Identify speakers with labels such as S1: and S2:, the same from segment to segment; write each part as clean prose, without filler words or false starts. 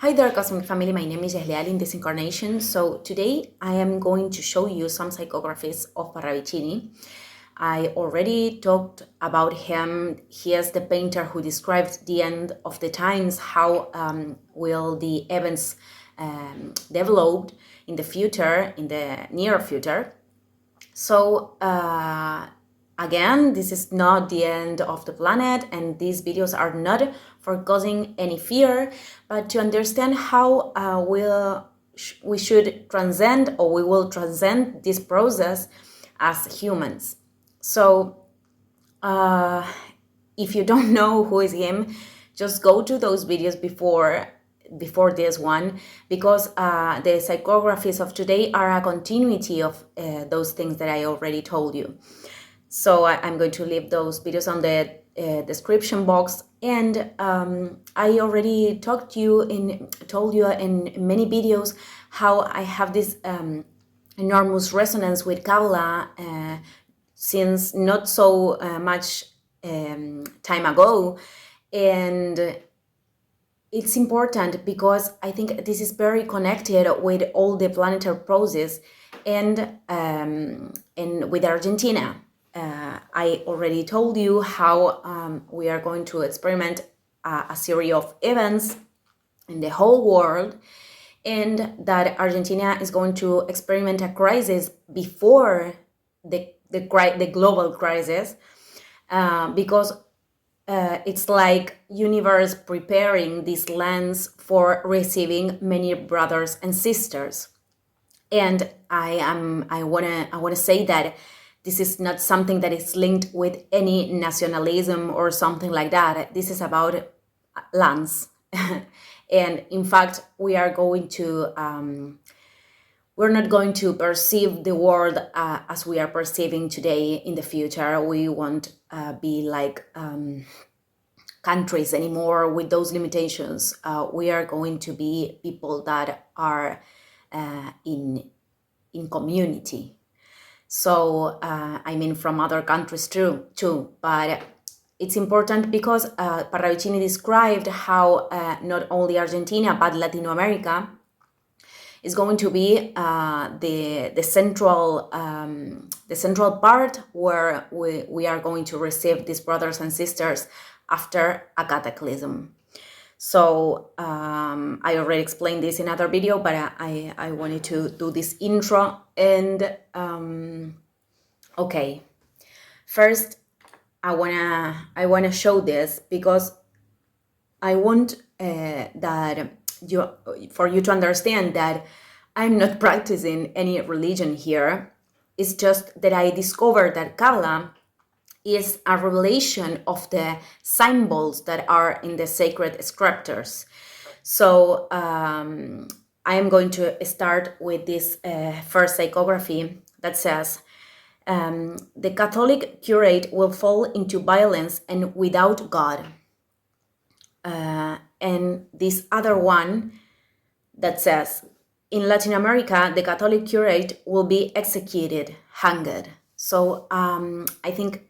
S1: Hi there, Cosmic Family. My name is Yahleal in this incarnation. So today I am going to show you some psychographies of Parravicini. I already talked about him. He is the painter who describes the end of the times, how will the events develop in the future, in the near future. So again, this is not the end of the planet, and these videos are not for causing any fear, but to understand how we should transcend, or we will transcend this process as humans. So if you don't know who is him, just go to those videos before this one, because the psychographies of today are a continuity of those things that I already told you. So I'm going to leave those videos on the description box. And I already told you in many videos how I have this enormous resonance with Kabbalah since not so much time ago. And it's important because I think this is very connected with all the planetary process and with Argentina. I already told you how we are going to experiment a series of events in the whole world, and that Argentina is going to experiment a crisis before the global crisis, because it's like universe preparing these lands for receiving many brothers and sisters. And I wanna say that this is not something that is linked with any nationalism or something like that. This is about lands. And in fact, we're not going to perceive the world as we are perceiving today in the future. We won't be like countries anymore with those limitations. We are going to be people that are in community. So I mean from other countries too, but it's important because Parravicini described how not only Argentina but Latin America is going to be the central part where we are going to receive these brothers and sisters after a cataclysm. So I already explained this in another video, but I wanted to do this intro. And okay, first I wanna show this because I want for you to understand that I'm not practicing any religion here. It's just that I discovered that Kabbalah is a revelation of the symbols that are in the sacred scriptures. So I am going to start with this first psychography that says, the Catholic curate will fall into violence and without God. And this other one that says, in Latin America, the Catholic curate will be executed, hanged. So I think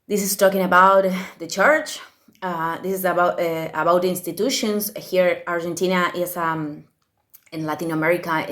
S1: this is talking about the church. This is about institutions. Here, Argentina is in Latin America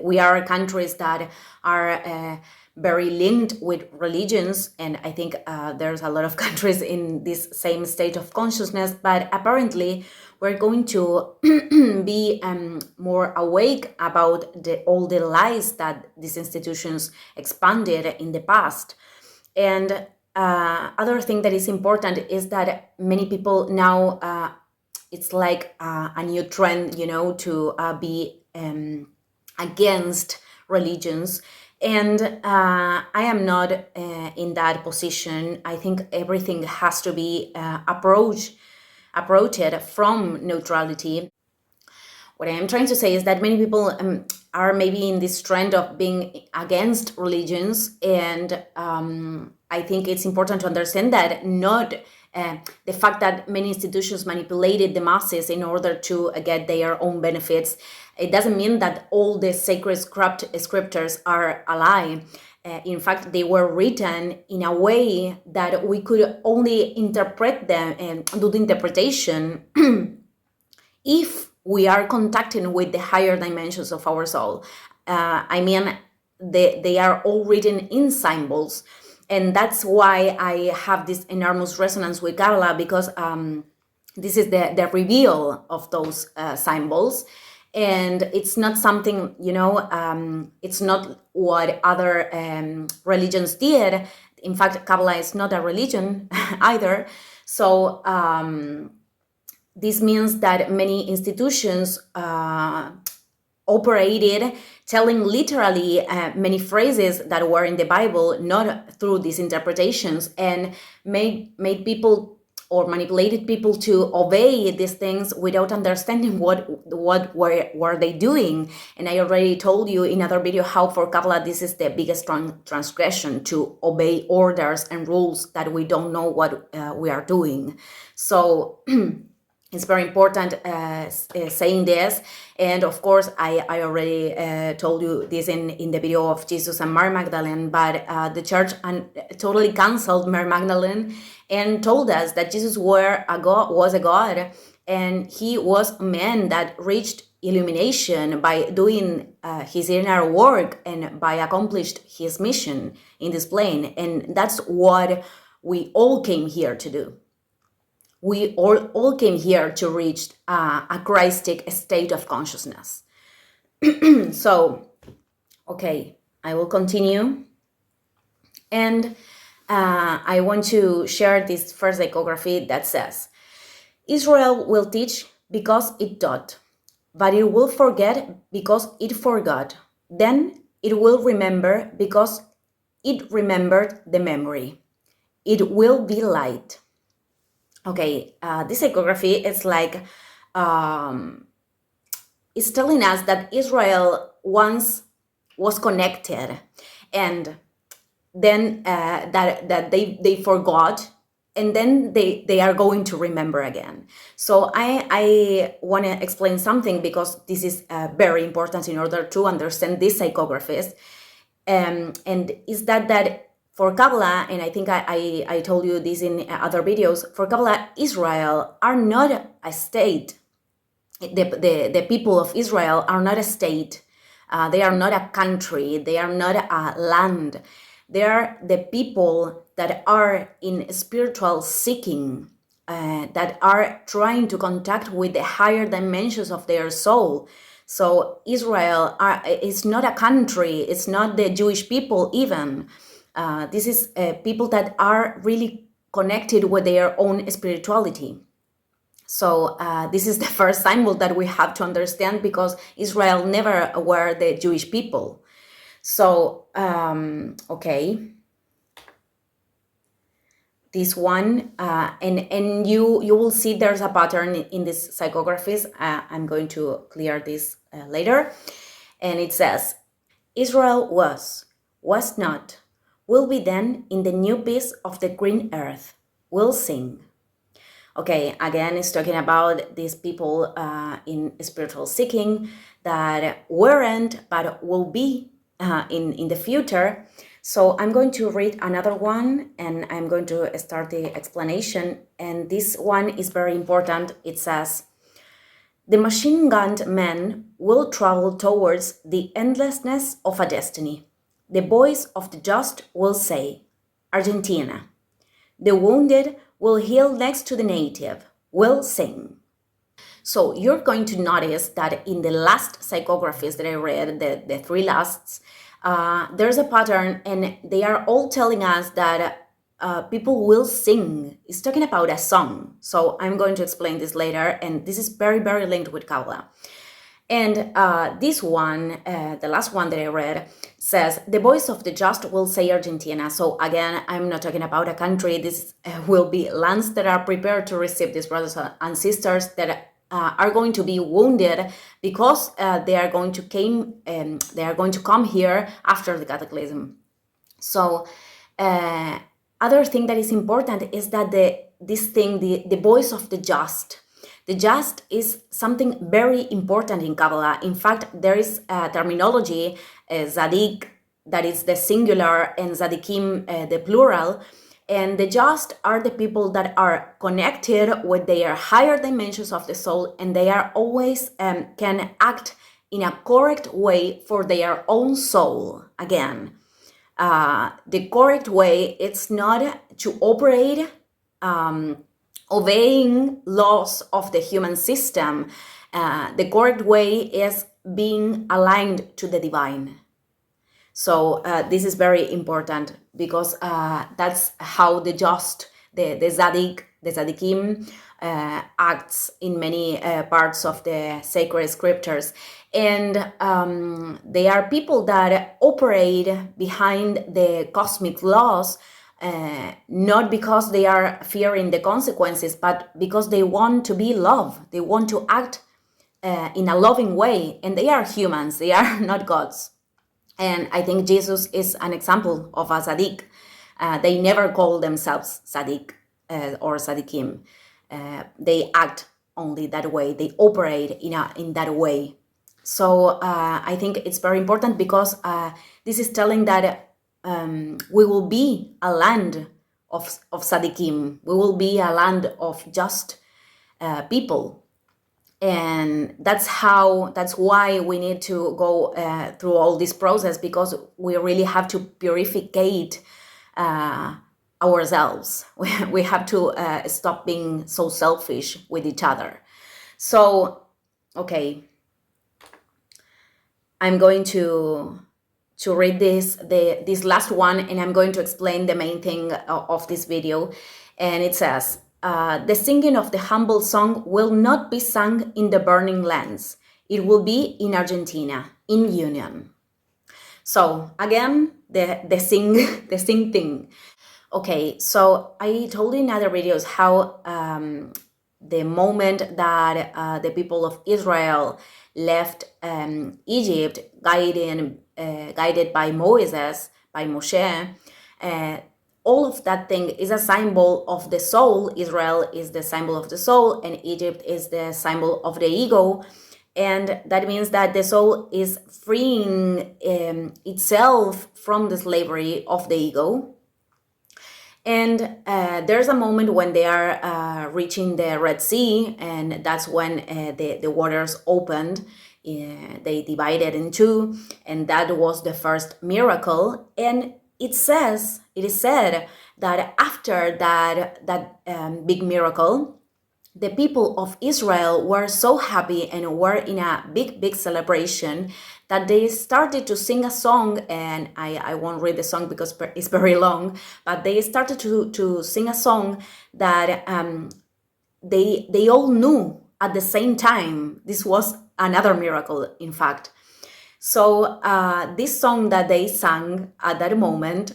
S1: we are countries that are very linked with religions, and I think there's a lot of countries in this same state of consciousness, but apparently we're going to be more awake about all the lies that these institutions expanded in the past. And other thing that is important is that many people now, it's like a new trend, to be against religions. And I am not in that position. I think everything has to be approached from neutrality. What I am trying to say is that many people are maybe in this trend of being against religions, and I think it's important to understand that not the fact that many institutions manipulated the masses in order to get their own benefits, it doesn't mean that all the sacred scriptures are a lie. In fact, they were written in a way that we could only interpret them and do the interpretation if we are contacting with the higher dimensions of our soul. I mean, they are all written in symbols. And that's why I have this enormous resonance with Kabbalah, because this is the reveal of those symbols. And it's not something, it's not what other religions did. In fact, Kabbalah is not a religion either. So this means that many institutions operated telling literally many phrases that were in the Bible, not through these interpretations, and made people or manipulated people to obey these things without understanding what were they doing. And I already told you in another video how for Kabbalah this is the biggest transgression, to obey orders and rules that we don't know what we are doing. So it's very important saying this. And of course, I already told you this in the video of Jesus and Mary Magdalene, but the church totally canceled Mary Magdalene and told us that Jesus was a God, and he was a man that reached illumination by doing his inner work and by accomplished his mission in this plane. And that's what we all came here to do. We all came here to reach a Christic state of consciousness. So, okay, I will continue. And I want to share this first psychography that says, Israel will teach because it taught, but it will forget because it forgot. Then it will remember because it remembered the memory. It will be light. Okay, this psychography is like, it's telling us that Israel once was connected, and then that they forgot, and then they are going to remember again. So I want to explain something, because this is very important in order to understand these psychographies. And is that for Kabbalah, and I think I told you this in other videos, for Kabbalah, Israel are not a state. The people of Israel are not a state. They are not a country. They are not a land. They are the people that are in spiritual seeking, that are trying to contact with the higher dimensions of their soul. So Israel is not a country. It's not the Jewish people even. This is people that are really connected with their own spirituality. So this is the first symbol that we have to understand, because Israel never were the Jewish people. So, okay. This one, and you will see there's a pattern in these psychographies. I'm going to clear this later. And it says, Israel was not, will be then in the new piece of the green earth, will sing. Okay, again, it's talking about these people in spiritual seeking that weren't, but will be in the future. So I'm going to read another one, and I'm going to start the explanation. And this one is very important. It says, the machine-gunned men will travel towards the endlessness of a destiny. The voice of the just will say, Argentina. The wounded will heal next to the native, will sing. So you're going to notice that in the last psychographies that I read, the three lasts, there's a pattern, and they are all telling us that people will sing. It's talking about a song. So I'm going to explain this later, and this is very, very linked with Kabbalah. And this one, the last one that I read, says, the voice of the just will say Argentina. So again, I'm not talking about a country. This will be lands that are prepared to receive these brothers and sisters that are going to be wounded, because they are going to come here after the cataclysm. So other thing that is important is that the voice of the just. The just is something very important in Kabbalah. In fact, there is a terminology, Zadik, that is the singular, and Zadikim, the plural. And the just are the people that are connected with their higher dimensions of the soul, and they are always can act in a correct way for their own soul. Again, the correct way, it's not to operate obeying laws of the human system. The correct way is being aligned to the divine. So this is very important, because that's how the just, the tzaddikim, acts in many parts of the sacred scriptures. And they are people that operate behind the cosmic laws, not because they are fearing the consequences, but because they want to be love. They want to act in a loving way, and they are humans, they are not gods. And I think Jesus is an example of a tzaddik. They never call themselves tzaddik or tzaddikim. They act only that way. They operate in that way. So I think it's very important, because this is telling that we will be a land of tzaddikim. We will be a land of just people. And that's why we need to go through all this process, because we really have to purificate ourselves. We have to stop being so selfish with each other. So, okay, I'm going to read this last one, and I'm going to explain the main thing of this video. And it says, the singing of the humble song will not be sung in the burning lands. It will be in Argentina, in union. So again, the sing thing. Okay, so I told in other videos how the moment that the people of Israel left Egypt, guided by Moses, by Moshe, all of that thing is a symbol of the soul. Israel is the symbol of the soul, and Egypt is the symbol of the ego. And that means that the soul is freeing itself from the slavery of the ego. And there's a moment when they are reaching the Red Sea, and that's when the waters opened. They divided in two, and that was the first miracle. And it is said that after that big miracle, the people of Israel were so happy and were in a big celebration that they started to sing a song. And I won't read the song because it's very long, but they started to sing a song that they all knew at the same time. This was another miracle, in fact. So this song that they sang at that moment,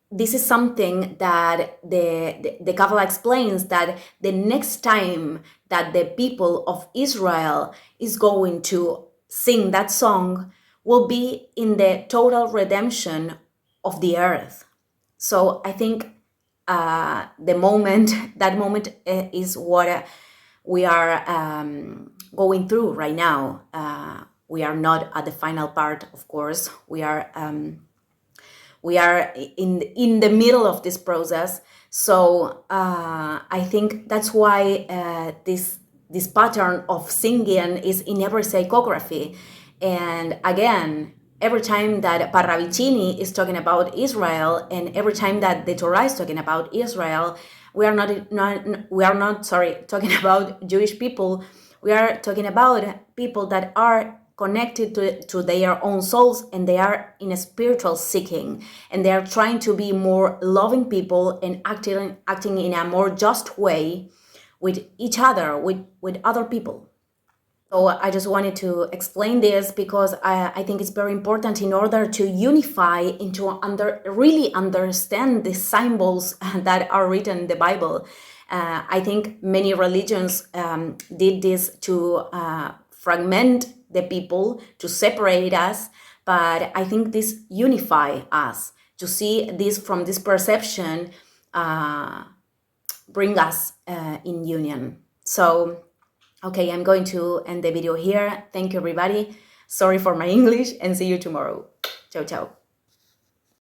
S1: this is something that the Kabbalah explains, that the next time that the people of Israel is going to sing that song will be in the total redemption of the earth. So I think that moment is what we are going through right now. We are not at the final part, of course. We are in the middle of this process. So I think that's why this pattern of singing is in every psychography. And again, every time that Parravicini is talking about Israel, and every time that the Torah is talking about Israel, we are not talking about Jewish people. We are talking about people that are connected to their own souls, and they are in a spiritual seeking, and they are trying to be more loving people and acting in a more just way with each other, with other people. So I just wanted to explain this, because I think it's very important in order to unify and to really understand the symbols that are written in the Bible. I think many religions did this to fragment the people, to separate us, but I think this unify us. To see this from this perception bring us in union. So okay, I'm going to end the video here. Thank you, everybody. Sorry for my English, and see you tomorrow. Ciao, ciao.